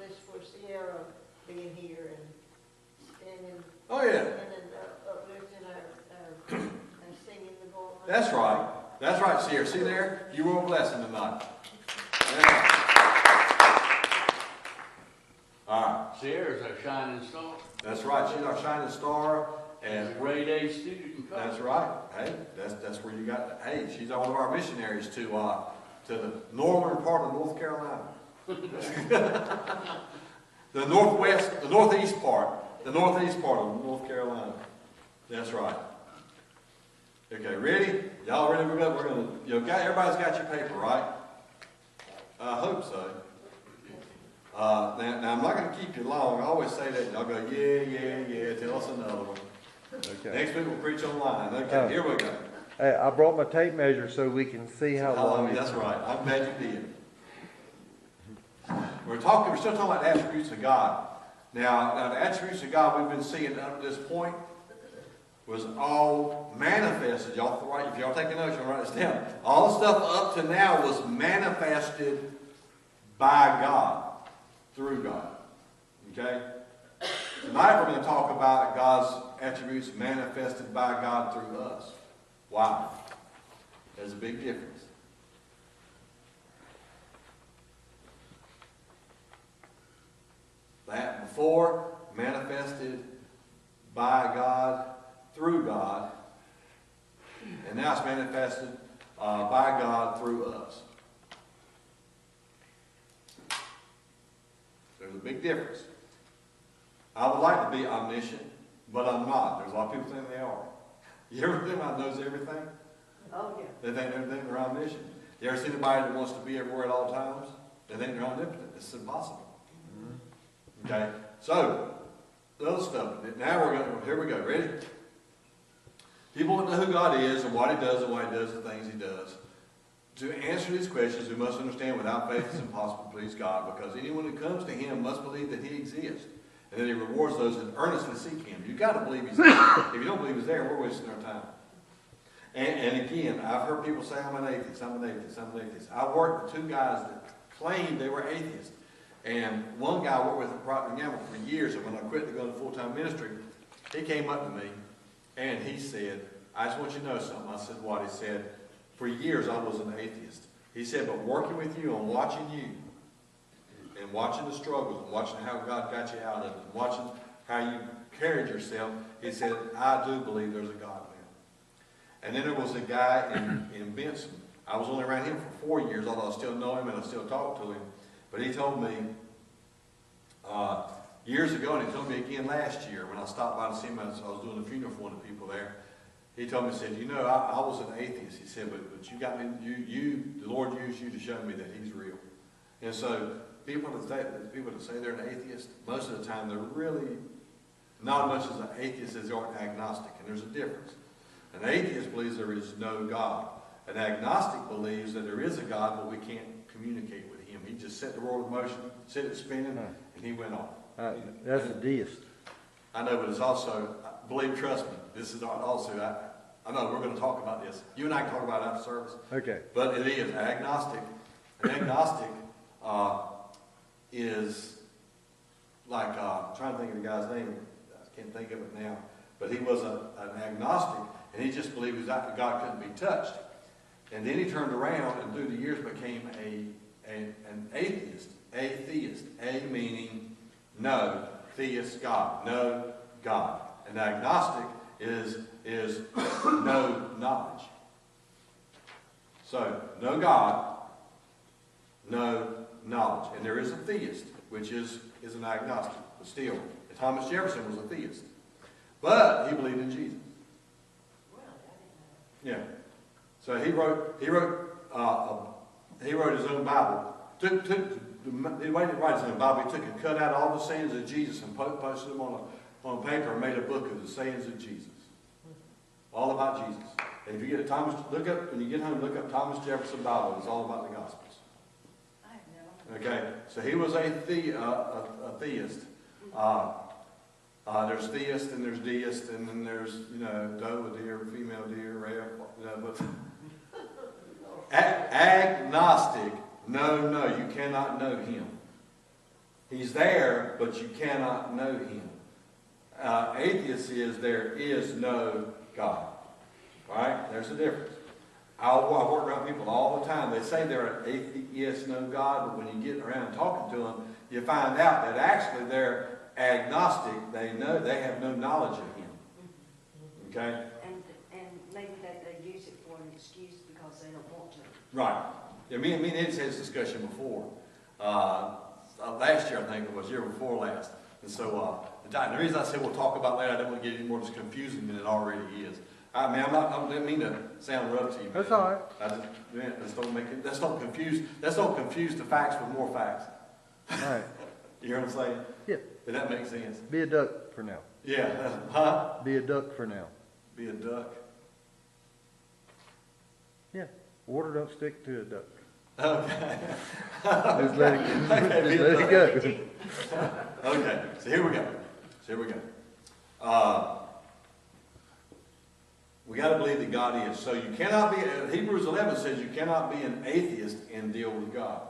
this for Sierra being here and standing. Oh, yeah. And uplifting our singing the Lord. That's right. That's right, Sierra. See there? You were a blessing tonight. Yeah. All right. Sierra's our shining star. That's right. She's our shining star. And She's a grade A student in college. that's right. Hey, that's where you got. Hey, she's one of our missionaries to the northern part of North Carolina. The northeast part of North Carolina. That's right. Okay, ready? Y'all ready? We're gonna. Everybody's got your paper, right? I hope so. Now I'm not going to keep you long. I always say that. Y'all go, yeah. Tell us another one. Okay. Next week we'll preach online. Okay, here we go. Hey, I brought my tape measure so we can see how long. That's right. I'm glad you did. We're still talking about the attributes of God. Now the attributes of God we've been seeing up to this point was all manifested. Y'all, if y'all taking notes, y'all write this down. All the stuff up to now was manifested by God, through God. Okay? Tonight we're going to talk about God's attributes manifested by God through us. Why? There's a big difference. That before, manifested by God, through God, and now it's manifested by God through us. There's a big difference. I would like to be omniscient, but I'm not. There's a lot of people think they are. You ever think anybody knows everything? Oh, yeah. They think they're omniscient. You ever see anybody that wants to be everywhere at all times? They think they're omnipotent. It's impossible. Mm-hmm. Okay? So, the other stuff. Now here we go. Ready? People want to know who God is and what He does and why He does the things He does. To answer these questions, we must understand without faith it's impossible to please God, because anyone who comes to Him must believe that He exists and that He rewards those that earnestly seek Him. You've got to believe He's there. If you don't believe He's there, we're wasting our time. And again, I've heard people say, I'm an atheist. I worked with two guys that claimed they were atheists. And one guy I worked with at Procter & Gamble for years, and when I quit to go into full-time ministry, he came up to me and he said, I just want you to know something. I said, what? He said, for years I was an atheist. He said, but working with you and watching you, and watching the struggles, and watching how God got you out of it, and watching how you carried yourself, he said, I do believe there's a God now. And then there was a guy in Benson. I was only around him for 4 years, although I still know him and I still talk to him. But he told me years ago, and he told me again last year when I stopped by to see him, I was doing a funeral for one of the people there. He told me, he said, I was an atheist. He said, but you got me, the Lord used you to show me that He's real. And so people that say they're an atheist, most of the time they're really not as much as an atheist as they are an agnostic. And there's a difference. An atheist believes there is no God. An agnostic believes that there is a God, but we can't communicate with Him. He just set the world in motion, set it spinning, and He went on. That's a deist. I know, but it's also, trust me, this is also, I know we're going to talk about this. You and I can talk about it after service. Okay. But it is agnostic. An agnostic is like, I'm trying to think of the guy's name. I can't think of it now. But he was an agnostic, and he just believed that God couldn't be touched. And then he turned around and through the years became an atheist. Atheist. A meaning no, theist God. No God. An agnostic is no knowledge. So, no God, no knowledge. And there is a theist, which is an agnostic. But still, Thomas Jefferson was a theist. But he believed in Jesus. Yeah. So he wrote his own Bible. He didn't write his own Bible. He took and cut out all the sayings of Jesus and posted them on paper and made a book of the sayings of Jesus. All about Jesus. And if you get when you get home, look up Thomas Jefferson Bible. It's all about the Gospels. I have no idea. Okay. So he was a theist. There's theist and there's deist, and then there's, doe, a deer, female deer, but agnostic, no, you cannot know Him. He's there, but you cannot know him. Atheist is there is no God. Right? There's a difference. I work around people all the time. They say they're atheists, no God, but when you get around talking to them, you find out that actually they're agnostic. They know they have no knowledge of him. Okay? And maybe that they use it for an excuse because they don't want to. Right. Yeah, me and Ed had this discussion before. Last year, I think it was, year before last. And so the reason I said we'll talk about that, I don't want to get any more just confusing than it already is. I mean, I didn't mean to sound rough to you. That's all right. I just, man, let's don't confuse the facts with more facts. All right. You hear what I'm saying? Yeah. Did that make sense? Be a duck for now. Yeah. Huh? Be a duck for now. Be a duck. Yeah. Water don't stick to a duck. Okay. Just let it, Okay, just be a let duck. it go. Okay. So here we go. We got to believe that God is. So you cannot be, Hebrews 11 says you cannot be an atheist and deal with God.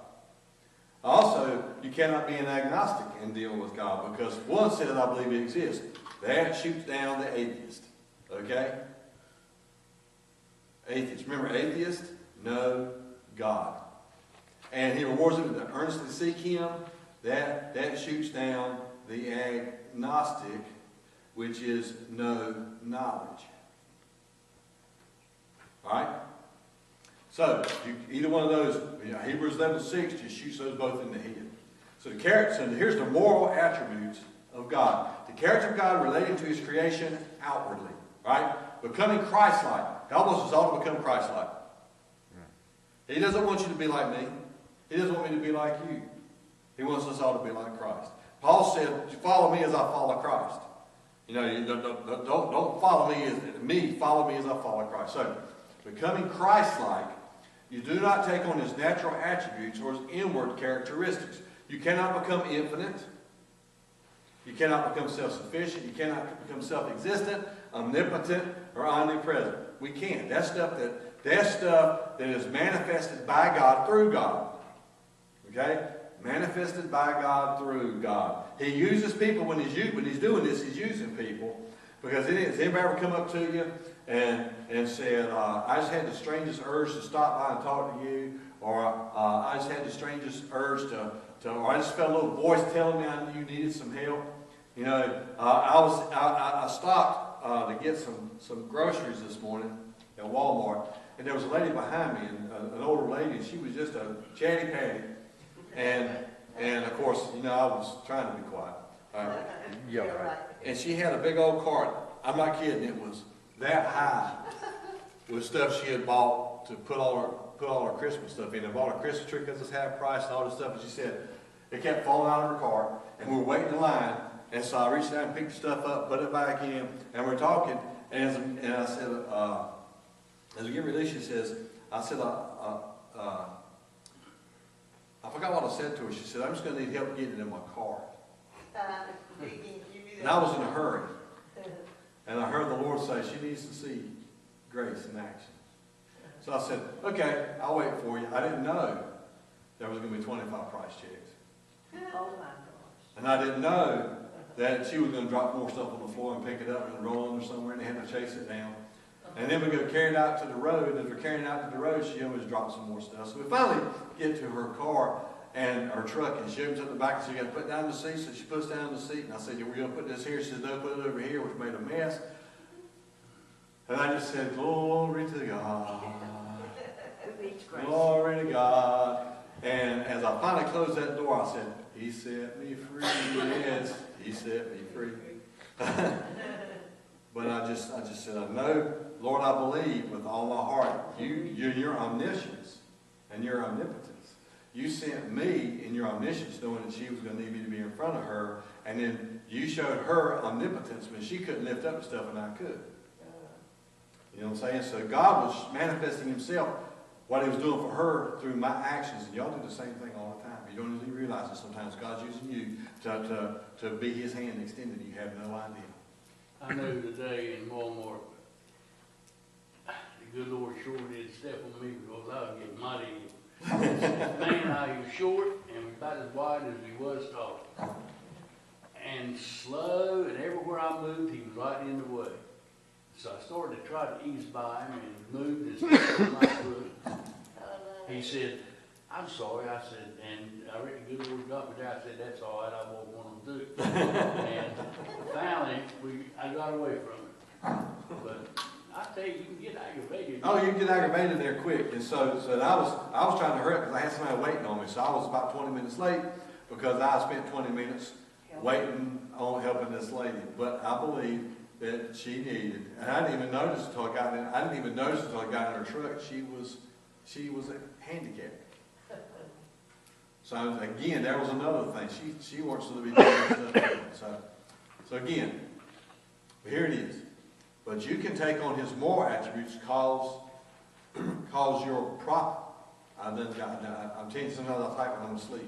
Also, you cannot be an agnostic and deal with God, because one says, I believe he exists. That shoots down the atheist. Okay? Atheist. Remember, atheist, no God. And he rewards them to earnestly seek him. That shoots down the agnostic, which is no knowledge. Alright? So, either one of those, Hebrews 11:6 just shoots those both in the head. So here's the moral attributes of God. The character of God relating to his creation outwardly. Right? Becoming Christ-like. God wants us all to become Christ-like. He doesn't want you to be like me. He doesn't want me to be like you. He wants us all to be like Christ. Paul said, follow me as I follow Christ. You don't follow me as me, follow me as I follow Christ. So, becoming Christ-like, you do not take on his natural attributes or his inward characteristics. You cannot become infinite. You cannot become self-sufficient. You cannot become self-existent, omnipotent, or omnipresent. We can't. That's stuff that is manifested by God through God. Okay? Manifested by God through God. He uses people when he's doing this, he's using people. Because has anybody ever come up to you and said, I just had the strangest urge to stop by and talk to you, or I just had the strangest urge or I just felt a little voice telling me I knew you needed some help. You know, I stopped to get some groceries this morning at Walmart, and there was a lady behind me, an older lady, and she was just a chatty patty, and of course, I was trying to be quiet. Yeah, right. And she had a big old cart. I'm not kidding. It was that high with stuff she had bought to put all her Christmas stuff in. I bought a Christmas tree because it's half price and all this stuff. And she said it kept falling out of her cart, and we were waiting in line. And so I reached down and picked the stuff up, put it back in, and we're talking. And I said, as we get released, she says, I said, I forgot what I said to her. She said, I'm just going to need help getting it in my car. And I was in a hurry. And I heard the Lord say, she needs to see grace in action. So I said, okay, I'll wait for you. I didn't know there was going to be 25 price checks. Oh my gosh. And I didn't know that she was going to drop more stuff on the floor and pick it up and roll under somewhere, and they had to chase it down. And then we go carry it out to the road, and as we're carrying it out to the road, she always drops some more stuff. So we finally get to her car and her truck, and she opens up the back, and she got to put down the seat, so she puts down the seat, and I said, we're going to put this here. She said, no, put it over here, which made a mess. And I just said, glory to God. Glory to God. And as I finally closed that door, I said, he set me free. Yes, he set me free. But I just said, I know, Lord, I believe with all my heart, your omniscience and your omnipotence. You sent me in your omniscience knowing that she was going to need me to be in front of her, and then you showed her omnipotence when she couldn't lift up stuff and I could. You know what I'm saying? So God was manifesting himself, what he was doing for her through my actions, and y'all do the same thing all the time. You don't even realize it sometimes. God's using you to be his hand extended. You have no idea. I know today in Walmart, the good Lord sure did step on me because I was getting mighty. Man, I was short and about as wide as he was tall. And slow, and everywhere I moved, he was right in the way. So I started to try to ease by him and moved and stepped on my foot. He said, I'm sorry. I said, and I reckon good Lord got me there. I said, that's all right, I won't want him to do it. And finally, I got away from it. But I tell you, you can get aggravated. Oh, you get aggravated there quick. And so I was trying to hurry up because I had somebody waiting on me. So I was about 20 minutes late because I spent 20 minutes waiting on helping this lady. But I believe that she needed, and I didn't even notice until I got in. I didn't even notice until I got in her truck. She was handicapped. So again, there was another thing. She wants to be doing stuff. So again, here it is. But you can take on his moral attributes cause your profit. I'm telling you sometimes I type when I'm asleep.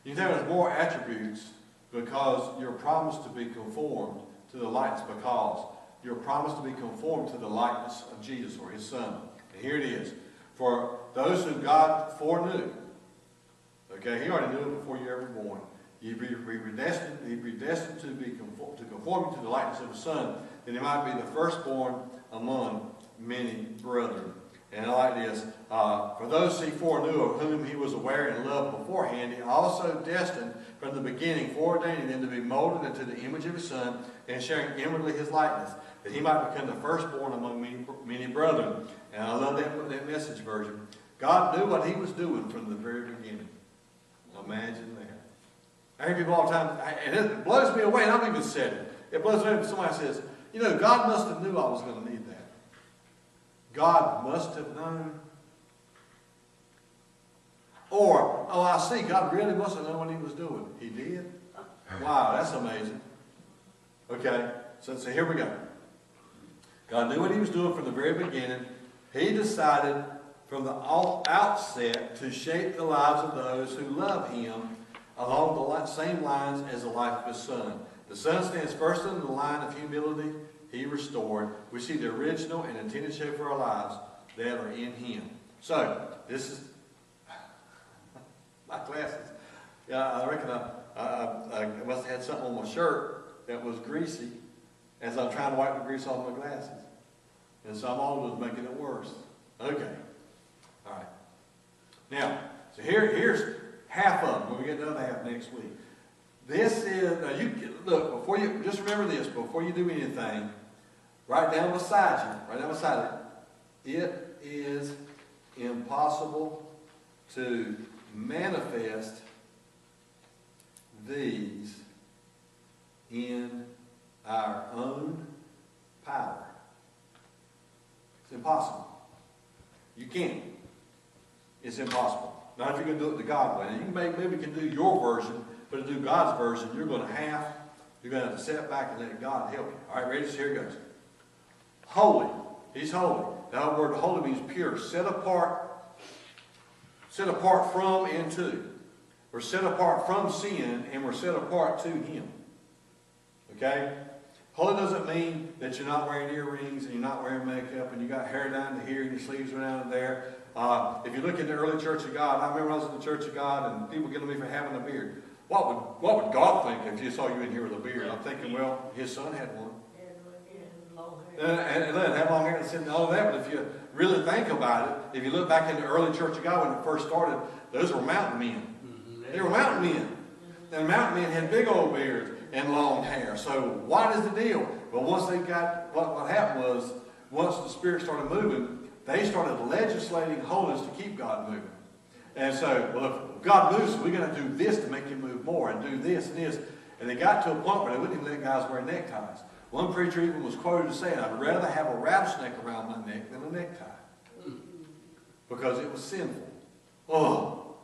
You can take on his moral attributes because you're promised to be conformed to the likeness, because you're promised to be conformed to the likeness of Jesus or his son. And here it is. For those whom God foreknew, okay, he already knew it before you were ever born. He predestined to be conform to the likeness of his son, that he might be the firstborn among many brethren. And I like this. For those he foreknew, of whom he was aware and loved beforehand, he also destined from the beginning, foreordaining them to be molded into the image of his son, and sharing inwardly his likeness, that he might become the firstborn among many brethren. And I love that Message version. God knew what he was doing from the very beginning. Imagine that. I hear people all the time, and it blows me away, and I've even said it. It blows me away when somebody says, you know, God must have knew I was going to need that. God must have known. Or, oh, I see, God really must have known what he was doing. He did? Wow, that's amazing. Okay, so here we go. God knew what he was doing from the very beginning. He decided from the outset to shape the lives of those who love him along the same lines as the life of his son. The son stands first in the line of humility he restored. We see the original and intended shape for our lives that are in him. So, this is my glasses. Yeah, I reckon I must have had something on my shirt that was greasy as I'm trying to wipe the grease off my glasses. And so I'm always making it worse. Okay. All right. Now, so here's half of them. When we get the other half next week. This is, now look, before you, just remember this, before you do anything, right down beside it, it is impossible to manifest these in our own power. It's impossible. You can't. It's impossible. Not if you're going to do it the God way. Now, you maybe can do your version, but to do God's version, you're going to have to step back and let God help you. All right, ready? So here it goes. Holy. He's holy. Now, the word holy means pure. Set apart from and to. We're set apart from sin, and we're set apart to him. Okay? Holy doesn't mean that you're not wearing earrings and you're not wearing makeup and you got hair down to here and your sleeves are down to there. If you look in the early Church of God, I remember I was in the Church of God and people getting me for having a beard. What would God think if you saw you in here with a beard? I'm thinking, well, his son had one. And then have long hair and said all of that. But if you really think about it, if you look back in the early Church of God when it first started, those were mountain men. They were mountain men. And mountain men had big old beards and long hair. So what is the deal? Well, once they got, what happened was, once the Spirit started moving, they started legislating holiness to keep God moving. And so, well, if God moves, we're going to do this to make him move more, and do this and this. And they got to a point where they wouldn't even let guys wear neckties. One preacher even was quoted as saying, I'd rather have a rattlesnake around my neck than a necktie. Because it was sinful. Oh,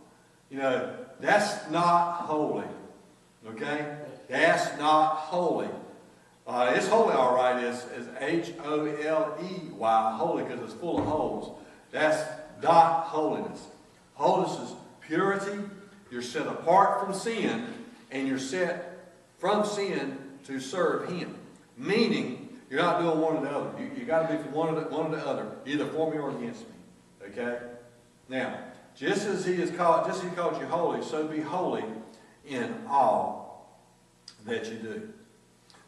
you know, that's not holy. Okay? That's not holy. It's holy, all right. It's H-O-L-E-Y, holy, because it's full of holes. That's not holiness. Holiness is purity. You're set apart from sin, and you're set from sin to serve him. Meaning, you're not doing one or the other. You got to be from one or the other, either for me or against me. Okay? Now, just as he called you holy, so be holy in all that you do.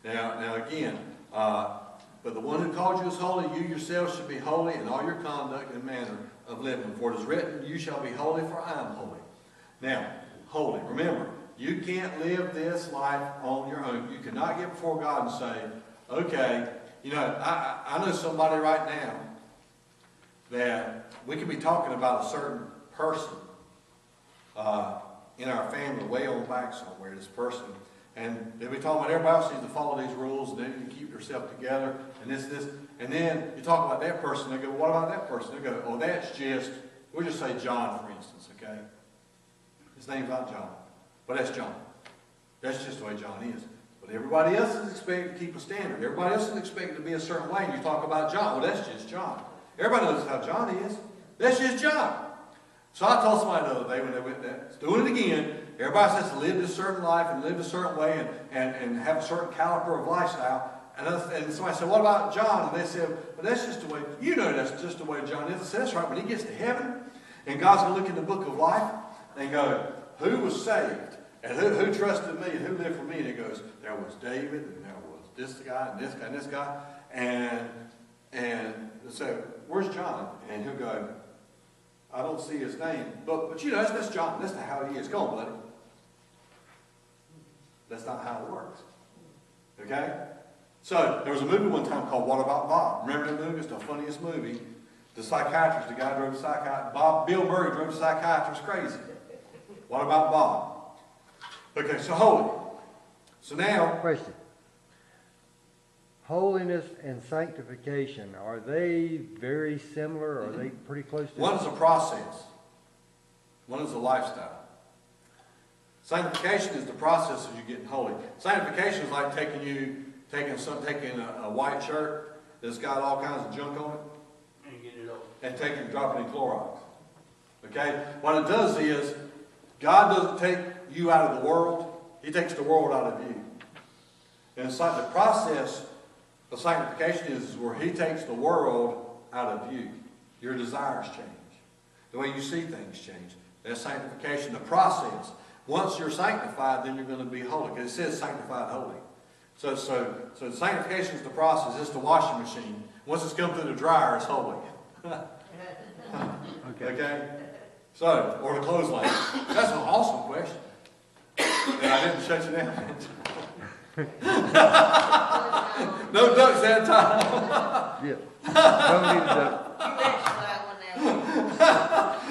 Now again, but the one who called you is holy, you yourselves should be holy in all your conduct and manner of living. For it is written, you shall be holy, for I am holy. Now, holy. Remember, you can't live this life on your own. You cannot get before God and say, okay, you know, I know somebody right now that we could be talking about a certain person in our family, way on back somewhere, this person. And they'll be talking about everybody else needs to follow these rules, and they need to keep themselves together, and this. And then you talk about that person, they go, what about that person? They go, oh, that's just, we'll just say John, for instance, okay? His name's not John, but that's John. That's just the way John is. But everybody else is expected to keep a standard. Everybody else is expected to be a certain way, and you talk about John. Well, that's just John. Everybody knows how John is. That's just John. So I told somebody the other day when they went there, doing it again, everybody says to live this certain life and live a certain way and have a certain caliber of lifestyle. And somebody said, what about John? And they said, well, that's just the way, you know that's just the way John is. I said, that's right. When he gets to heaven and God's going to look in the book of life and go, who was saved? And who trusted me and who lived for me? And he goes, there was David and there was this guy and this guy and this guy. And so, where's John? And he'll go, I don't see his name. But you know, that's John. That's not how he is. Go on, buddy. That's not how it works. Okay? So, there was a movie one time called What About Bob? Remember that movie? It's the funniest movie. The psychiatrist, the guy drove the psychiatrist. Bill Murray drove the psychiatrist crazy. What about Bob? Okay, so holy. So now... Question. Holiness and sanctification, are they very similar? Or are they pretty close to... One is a process. One is a lifestyle. Sanctification is the process of you getting holy. Sanctification is like taking a white shirt that's got all kinds of junk on it And get it over. and dropping in Clorox. Okay? What it does is, God doesn't take you out of the world. He takes the world out of you. And it's like the process of sanctification is where He takes the world out of you. Your desires change. The way you see things change. That's sanctification, the process. Once you're sanctified, then you're going to be holy. Because it says sanctified holy. So sanctification is the process. It's the washing machine. Once it's come through the dryer, it's holy. Okay? So, or the clothesline. That's an awesome question. And I didn't shut you down. No ducks that time. Yeah. Don't need a duck. You bet you I went out.